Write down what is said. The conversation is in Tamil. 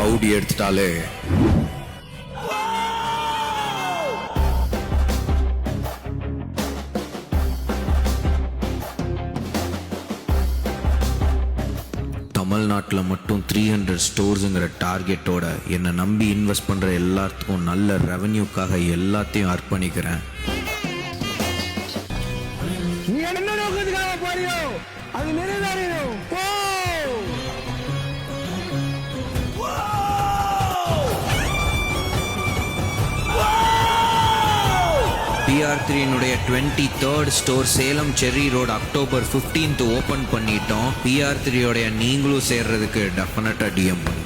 அவுடி எடுத்துட்டாலே தமிழ்நாட்டில் மட்டும் 300 ஸ்டோர்ஸுங்கிற டார்கெட்டோட என்னை நம்பி இன்வெஸ்ட் பண்ணுற எல்லாத்துக்கும் நல்ல ரெவன்யூக்காக எல்லாத்தையும் அர்ப்பணிக்கிறேன். நீ என்ன நோக்கத்துக்காக போறியோ அது நிறைவேறும். PR3 23rd store Salem cherry road October 15th open பண்ணிட்டோம். PR3 நீங்களும் சேர்றதுக்கு டெஃபினட்டா DM பண்ணுங்க.